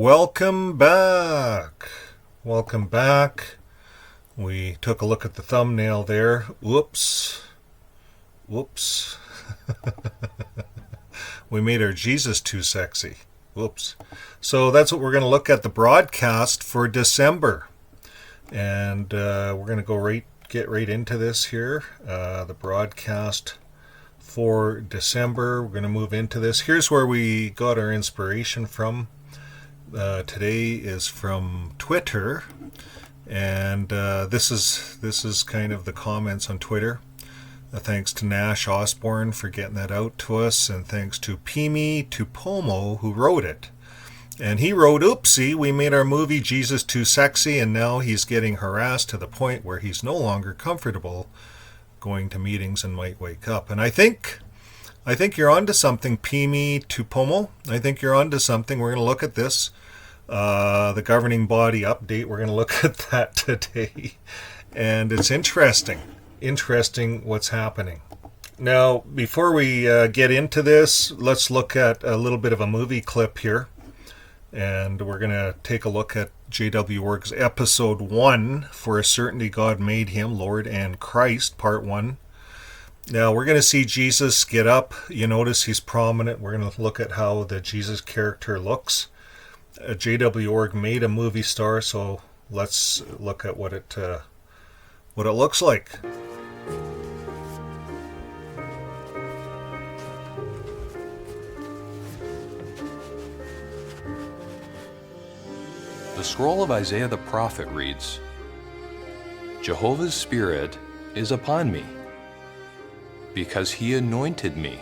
Welcome back. Welcome back. We took a look at the thumbnail there. Whoops. We made our Jesus too sexy. Whoops. So that's what we're going to look at, the broadcast for December. And we're going to get right into this here. The broadcast for December. We're going to move into this. Here's where we got our inspiration from. Today is from Twitter, and this is kind of the comments on Twitter. Thanks to Nash Osborne for getting that out to us, and thanks to Pimi Tupomo who wrote it. And he wrote, "Oopsie, we made our movie Jesus too sexy, and now he's getting harassed to the point where he's no longer comfortable going to meetings and might wake up." And I think you're onto something, Pimi Tupomo. I think you're onto something. We're going to look at this. The governing body update, we're going to look at that today. And it's interesting what's happening. Now, before we get into this, let's look at a little bit of a movie clip here. And we're going to take a look at JWorgs episode 1, For a Certainty God Made Him, Lord and Christ, part 1. Now, we're going to see Jesus get up. You notice he's prominent. We're going to look at how the Jesus character looks. JWorg made a movie star, so let's look at what it looks like. The scroll of Isaiah the prophet reads, "Jehovah's Spirit is upon me, because he anointed me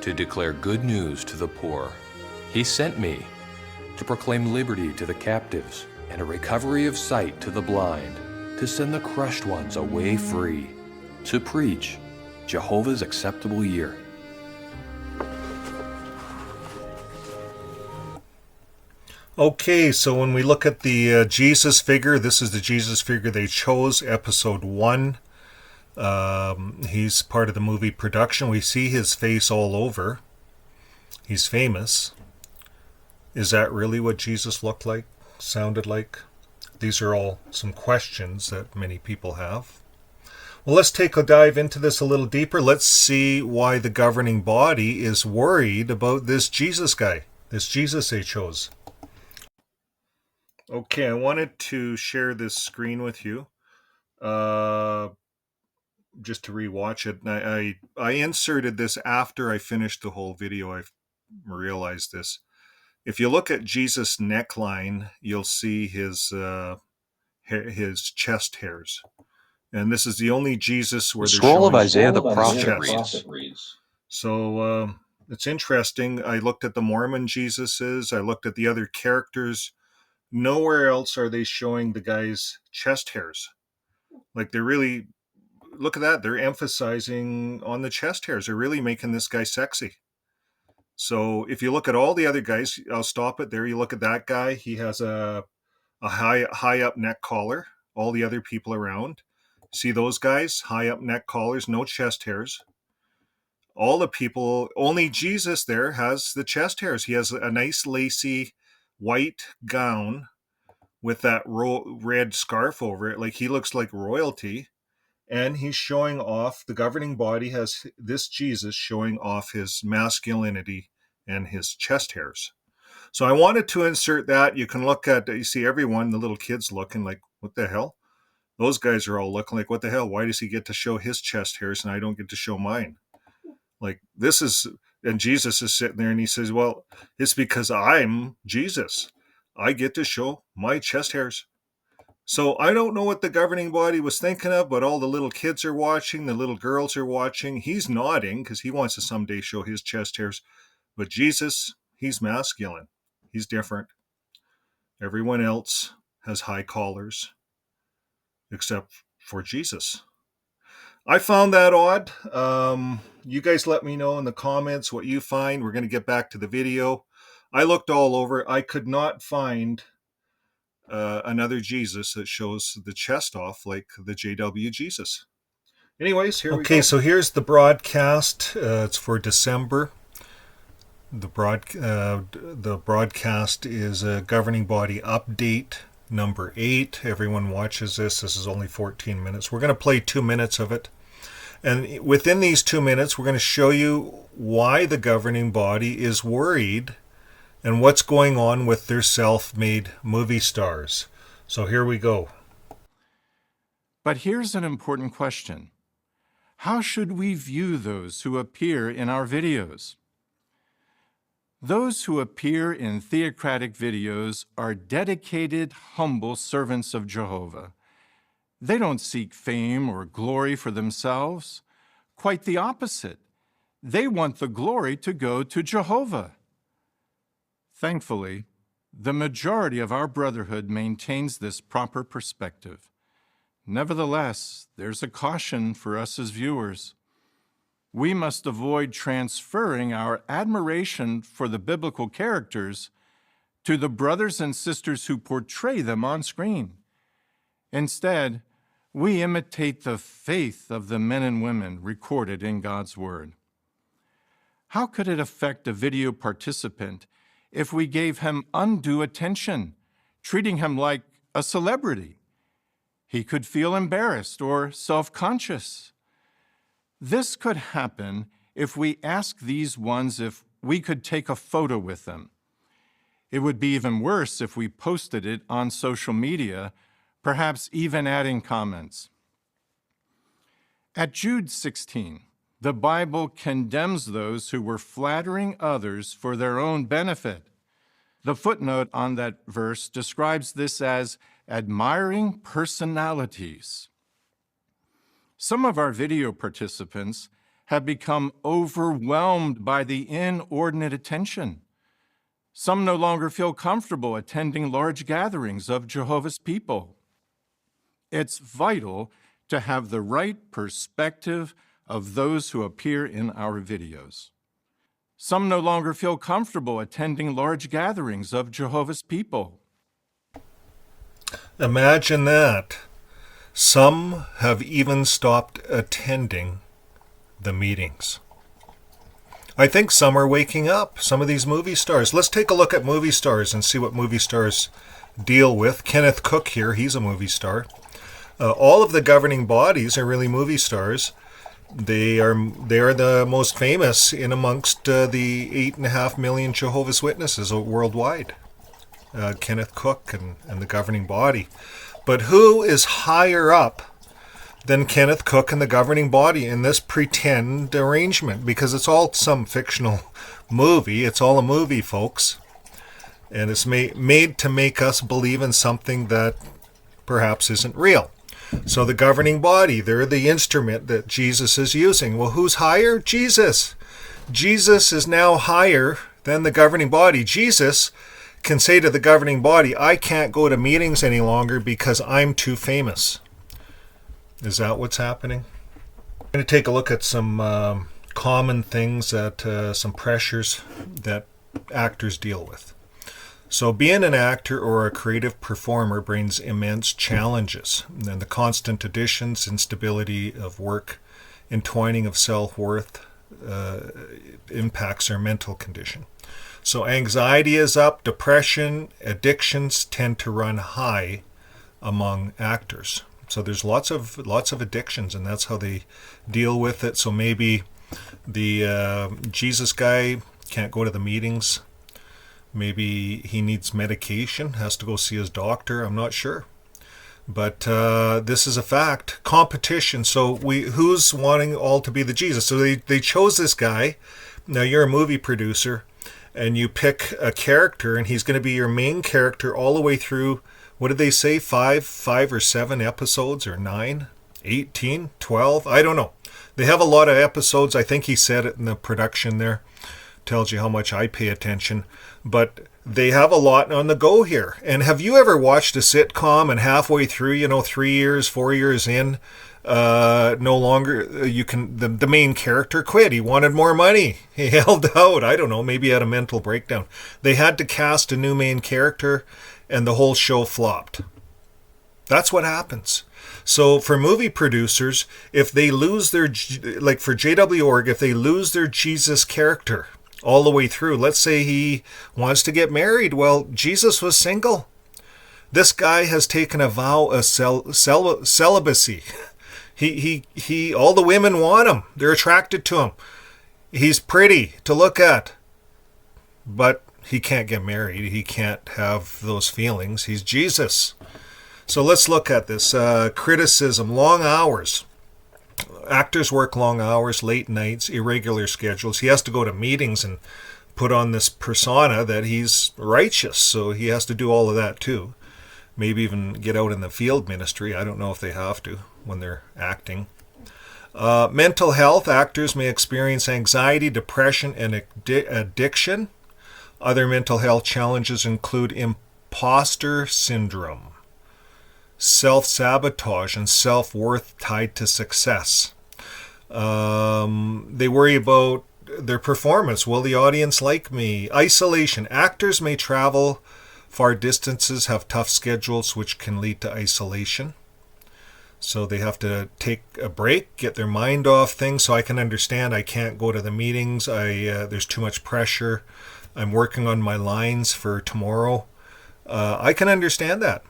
to declare good news to the poor. He sent me to proclaim liberty to the captives and a recovery of sight to the blind, to send the crushed ones away free, to preach Jehovah's acceptable year." Okay, so when we look at the Jesus figure, this is the Jesus figure they chose, episode 1. He's part of the movie production. We see his face all over. He's famous. Is that really what Jesus looked like, sounded like? These are all some questions that many people have. Well, let's take a dive into this a little deeper. Let's see why the governing body is worried about this Jesus guy, this Jesus they chose. Okay, I wanted to share this screen with you. Just to rewatch it. I inserted this after I finished the whole video. I realized this. If you look at Jesus' neckline, you'll see his chest hairs, and this is the only Jesus where The they're scroll showing of Isaiah the his prophet chest. reads, So it's interesting. I looked at the Mormon Jesuses. I looked at the other characters. Nowhere else are they showing the guy's chest hairs. Like, they're really, look at that. They're emphasizing on the chest hairs. They're really making this guy sexy. So if you look at all the other guys, I'll stop it there. You look at that guy. He has a high up neck collar. All the other people around. See those guys? High up neck collars, no chest hairs. All the people, only Jesus there has the chest hairs. He has a nice lacy white gown with that red scarf over it. Like, he looks like royalty. And he's showing off, the governing body has this Jesus showing off his masculinity and his chest hairs. So I wanted to insert that. You can look at, you see everyone, the little kids looking like, what the hell? Those guys are all looking like, what the hell? Why does he get to show his chest hairs and I don't get to show mine? Like, this is, and Jesus is sitting there and he says, well, it's because I'm Jesus. I get to show my chest hairs. So I don't know what the governing body was thinking of, but all the little kids are watching, the little girls are watching. He's nodding because he wants to someday show his chest hairs. But Jesus, he's masculine. He's different. Everyone else has high collars, except for Jesus. I found that odd. You guys let me know in the comments what you find. We're going to get back to the video. I looked all over. I could not find another Jesus that shows the chest off like the JW Jesus. Anyways, here we go. Okay, so here's the broadcast. It's for December. The broadcast is a governing body update number 8. Everyone watches this. This is only 14 minutes. We're going to play 2 minutes of it. And within these 2 minutes, we're going to show you why the governing body is worried and what's going on with their self-made movie stars. So here we go. But here's an important question. How should we view those who appear in our videos? Those who appear in theocratic videos are dedicated, humble servants of Jehovah. They don't seek fame or glory for themselves. Quite the opposite. They want the glory to go to Jehovah. Thankfully, the majority of our brotherhood maintains this proper perspective. Nevertheless, there's a caution for us as viewers. We must avoid transferring our admiration for the biblical characters to the brothers and sisters who portray them on screen. Instead, we imitate the faith of the men and women recorded in God's Word. How could it affect a video participant if we gave him undue attention, treating him like a celebrity? He could feel embarrassed or self-conscious. This could happen if we asked these ones if we could take a photo with them. It would be even worse if we posted it on social media, perhaps even adding comments. At Jude 16, the Bible condemns those who were flattering others for their own benefit. The footnote on that verse describes this as admiring personalities. Some of our video participants have become overwhelmed by the inordinate attention. Some no longer feel comfortable attending large gatherings of Jehovah's people. It's vital to have the right perspective of those who appear in our videos. Some no longer feel comfortable attending large gatherings of Jehovah's people. Imagine that. Some have even stopped attending the meetings. I think some are waking up, some of these movie stars. Let's take a look at movie stars and see what movie stars deal with. Keneth Cook here, he's a movie star. All of the governing bodies are really movie stars. They are the most famous in amongst the 8.5 million Jehovah's Witnesses worldwide. Keneth Cook and the governing body. But who is higher up than Keneth Cook and the governing body in this pretend arrangement? Because it's all some fictional movie. It's all a movie, folks. And it's made to make us believe in something that perhaps isn't real. So the governing body, they're the instrument that Jesus is using. Well, who's higher? Jesus. Jesus is now higher than the governing body. Jesus can say to the governing body, I can't go to meetings any longer because I'm too famous. Is that what's happening? I'm going to take a look at some common things, some pressures that actors deal with. So being an actor or a creative performer brings immense challenges. And the constant additions, instability of work, entwining of self-worth impacts our mental condition. So anxiety is up, depression, addictions tend to run high among actors. So there's lots of addictions, and that's how they deal with it. So maybe the Jesus guy can't go to the meetings. Maybe he needs medication, has to go see his doctor. I'm not sure. But this is a fact. Competition. So who's wanting all to be the Jesus? So they chose this guy. Now you're a movie producer, and you pick a character, and he's going to be your main character all the way through, what did they say, 5 or 7 episodes, or 9, 18, 12? I don't know. They have a lot of episodes. I think he said it in the production there. Tells you how much I pay attention. But they have a lot on the go here. And have you ever watched a sitcom and halfway through, 3 years, 4 years in, no longer the main character quit? He wanted more money. He held out. I don't know, maybe he had a mental breakdown. They had to cast a new main character and the whole show flopped. That's what happens. So for movie producers, if they lose their, like for JWorg, if they lose their Jesus character, all the way through. Let's say he wants to get married. Well, Jesus was single. This guy has taken a vow of celibacy. He, all the women want him. They're attracted to him. He's pretty to look at, but he can't get married. He can't have those feelings. He's Jesus. So let's look at this. Criticism, long hours. Actors work long hours, late nights, irregular schedules. He has to go to meetings and put on this persona that he's righteous. So he has to do all of that too. Maybe even get out in the field ministry. I don't know if they have to when they're acting. Mental health. Actors may experience anxiety, depression, and addiction. Other mental health challenges include imposter syndrome, self-sabotage, and self-worth tied to success. They worry about their performance. Will the audience like me? Isolation. Actors may travel far distances, have tough schedules, which can lead to isolation. So they have to take a break, get their mind off things. So I can understand I can't go to the meetings. There's too much pressure. I'm working on my lines for tomorrow. I can understand that.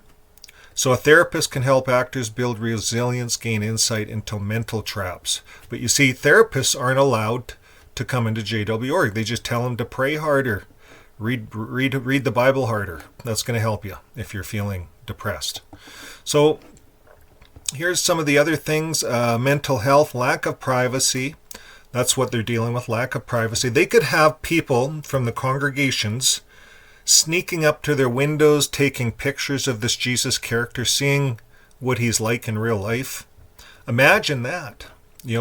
So a therapist can help actors build resilience, gain insight into mental traps. But you see, therapists aren't allowed to come into JWorgs. They just tell them to pray harder, read the Bible harder. That's going to help you if you're feeling depressed. So here's some of the other things. Mental health, lack of privacy. That's what they're dealing with, lack of privacy. They could have people from the congregations sneaking up to their windows, taking pictures of this Jesus character, seeing what he's like in real life. Imagine that,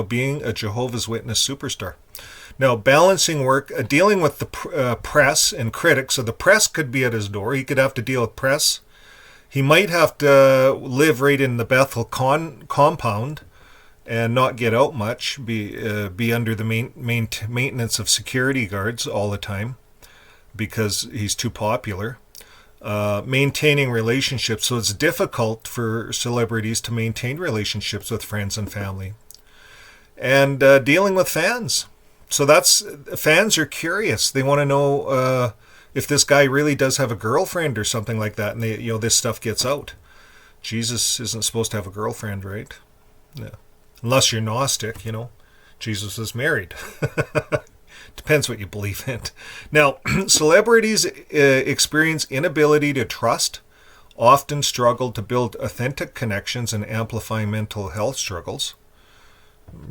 being a Jehovah's Witness superstar. Now, balancing work, dealing with the press and critics. So the press could be at his door. He could have to deal with press. He might have to live right in the Bethel compound and not get out much, be under the maintenance of security guards all the time, because he's too popular. Maintaining relationships. So it's difficult for celebrities to maintain relationships with friends and family. And dealing with fans. So fans are curious. They want to know if this guy really does have a girlfriend or something like that. And this stuff gets out. Jesus isn't supposed to have a girlfriend, right? Yeah. Unless you're Gnostic, Jesus is married. Depends what you believe in. Now, celebrities experience inability to trust, often struggle to build authentic connections, and amplify mental health struggles.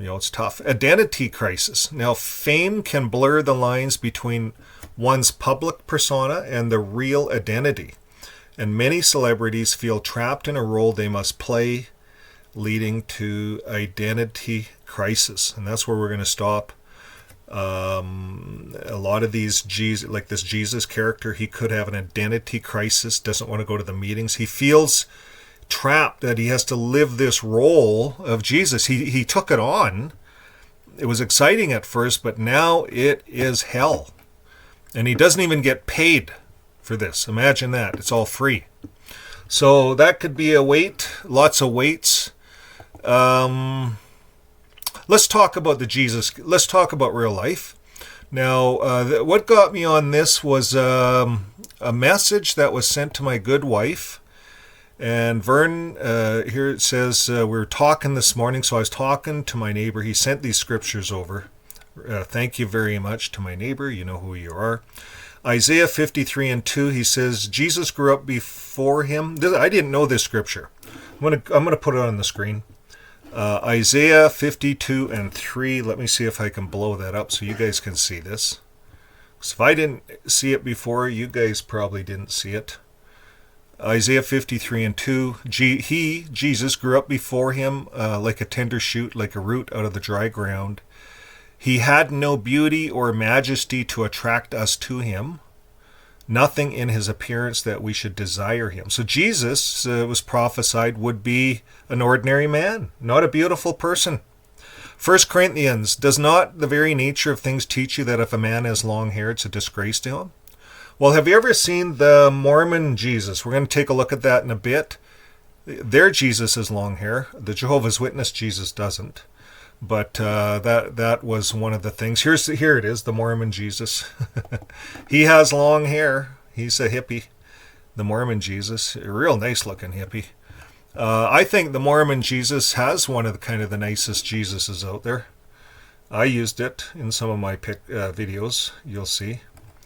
It's tough. Identity crisis. Now, fame can blur the lines between one's public persona and the real identity. And many celebrities feel trapped in a role they must play, leading to identity crisis. And that's where we're going to stop. A lot of these like this Jesus character, he could have an identity crisis, doesn't want to go to the meetings. He feels trapped that he has to live this role of Jesus. He took it on. It was exciting at first, but now it is hell. And he doesn't even get paid for this. Imagine that. It's all free. So that could be a weight, lots of weights. Let's talk about let's talk about real life. Now, what got me on this was a message that was sent to my good wife. And Vern, here it says, we were talking this morning, so I was talking to my neighbor. He sent these scriptures over. Thank you very much to my neighbor. You know who you are. Isaiah 53:2, he says, Jesus grew up before him. I didn't know this scripture. I'm gonna put it on the screen. Isaiah 52:3. Let me see if I can blow that up so you guys can see this. So if I didn't see it before, you guys probably didn't see it. Isaiah 53:2. Jesus, grew up before him like a tender shoot, like a root out of the dry ground. He had no beauty or majesty to attract us to him. Nothing in his appearance that we should desire him. So Jesus was prophesied would be an ordinary man, not a beautiful person. 1 Corinthians, does not the very nature of things teach you that if a man has long hair, it's a disgrace to him? Well, have you ever seen the Mormon Jesus? We're going to take a look at that in a bit. Their Jesus has long hair. The Jehovah's Witness Jesus doesn't. But that was one of the things. Here it is, the Mormon Jesus. He has long hair. He's a hippie. The Mormon Jesus, a real nice looking hippie. I think the Mormon Jesus has one of the nicest Jesuses out there. I used it in some of my videos. You'll see.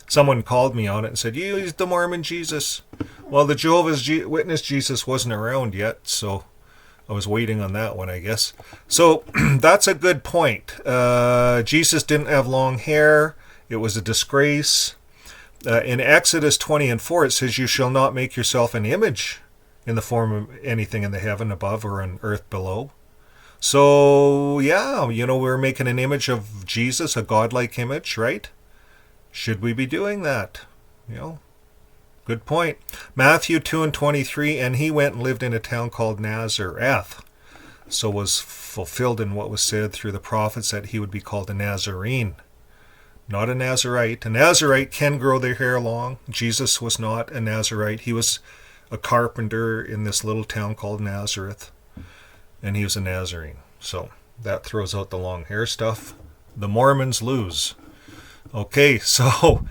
Someone called me on it and said, "You used the Mormon Jesus." Well, the Jehovah's Witness Jesus wasn't around yet, so I was waiting on that one, I guess. So that's a good point. Jesus didn't have long hair. It was a disgrace. In Exodus 20:4, it says, "You shall not make yourself an image in the form of anything in the heaven above or on earth below." So, yeah, we're making an image of Jesus, a godlike image, right? Should we be doing that? Good point. Matthew 2:23, "And he went and lived in a town called Nazareth." So was fulfilled in what was said through the prophets that he would be called a Nazarene, not a Nazarite. A Nazarite can grow their hair long. Jesus was not a Nazarite. He was a carpenter in this little town called Nazareth, and he was a Nazarene. So that throws out the long hair stuff. The Mormons lose. Okay, so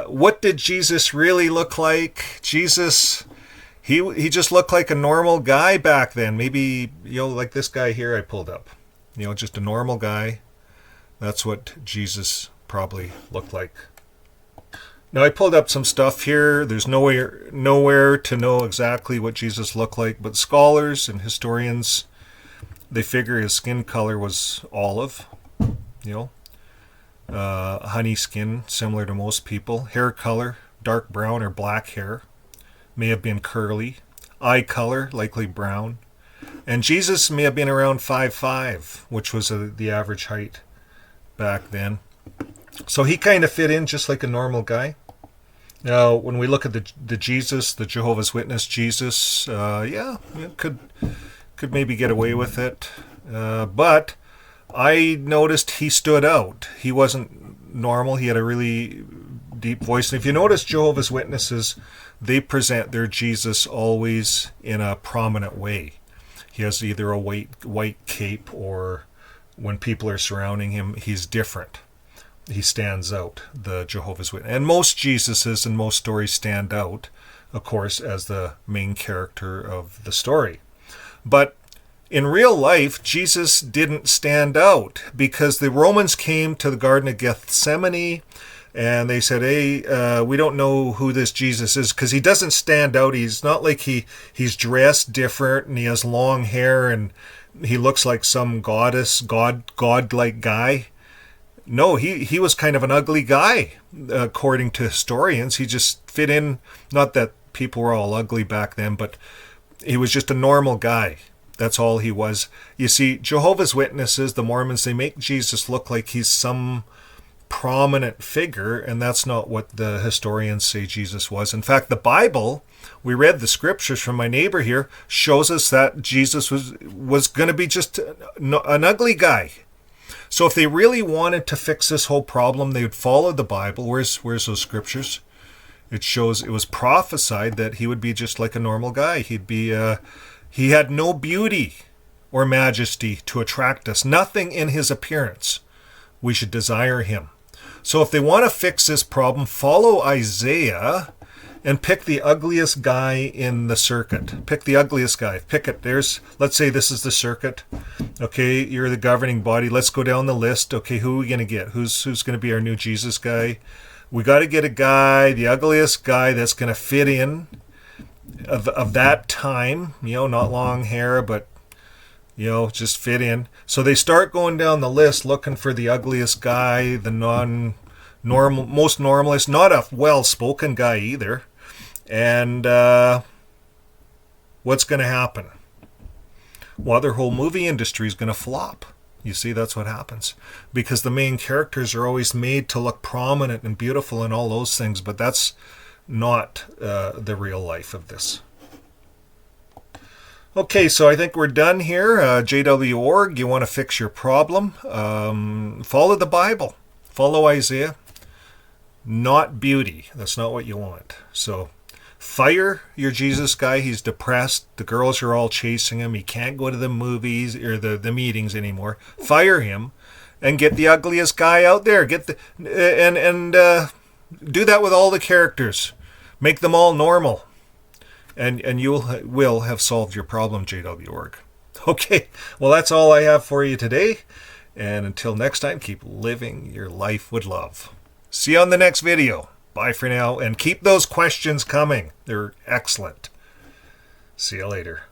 what did Jesus really look like? Jesus, he just looked like a normal guy back then. Maybe, like this guy here I pulled up. Just a normal guy. That's what Jesus probably looked like. Now, I pulled up some stuff here. There's nowhere to know exactly what Jesus looked like, but scholars and historians, they figure his skin color was olive, honey skin, similar to most people. Hair color, dark brown or black hair, may have been curly. Eye color, likely brown. And Jesus may have been around 5'5", which was the average height back then. So he kind of fit in just like a normal guy. Now, when we look at the Jesus, the Jehovah's Witness Jesus, could maybe get away with it. But I noticed he stood out. He wasn't normal. He had a really deep voice. And if you notice Jehovah's Witnesses, they present their Jesus always in a prominent way. He has either a white cape, or when people are surrounding him, he's different. He stands out, the Jehovah's Witness. And most Jesuses and most stories stand out, of course, as the main character of the story. But in real life, Jesus didn't stand out, because the Romans came to the Garden of Gethsemane and they said, "Hey, we don't know who this Jesus is," because he doesn't stand out. He's not like he's dressed different and he has long hair and he looks like some godlike guy. No, he was kind of an ugly guy, according to historians. He just fit in, not that people were all ugly back then, but he was just a normal guy. That's all he was. You see, Jehovah's Witnesses, the Mormons, they make Jesus look like he's some prominent figure, and that's not what the historians say Jesus was. In fact, the Bible, we read the scriptures from my neighbor here, shows us that Jesus was going to be just an ugly guy. So if they really wanted to fix this whole problem, they would follow the Bible. Where's those scriptures? It shows it was prophesied that he would be just like a normal guy. He had no beauty or majesty to attract us. Nothing in his appearance we should desire him. So if they want to fix this problem, follow Isaiah and pick the ugliest guy in the circuit. Pick the ugliest guy. Pick it. Let's say this is the circuit. Okay, you're the governing body. Let's go down the list. Okay, who are we going to get? Who's going to be our new Jesus guy? We got to get a guy, the ugliest guy that's going to fit in of that time. Not long hair, but just fit in. So they start going down the list looking for the ugliest guy, the most normalist, not a well-spoken guy either. And what's going to happen? Well, their whole movie industry is going to flop. You see, that's what happens. Because the main characters are always made to look prominent and beautiful and all those things, but that's not the real life of this. Okay, so I think we're done here. JWorg, you want to fix your problem? Follow the Bible. Follow Isaiah. Not beauty. That's not what you want. So Fire your Jesus guy. He's depressed. The girls are all chasing him. He can't go to the movies or the meetings anymore. Fire him and get the ugliest guy out there. Get the and do that with all the characters. Make them all normal. And you will have solved your problem, JWorg. Okay, well, that's all I have for you today. And until next time, keep living your life with love. See you on the next video. Bye for now. And keep those questions coming. They're excellent. See you later.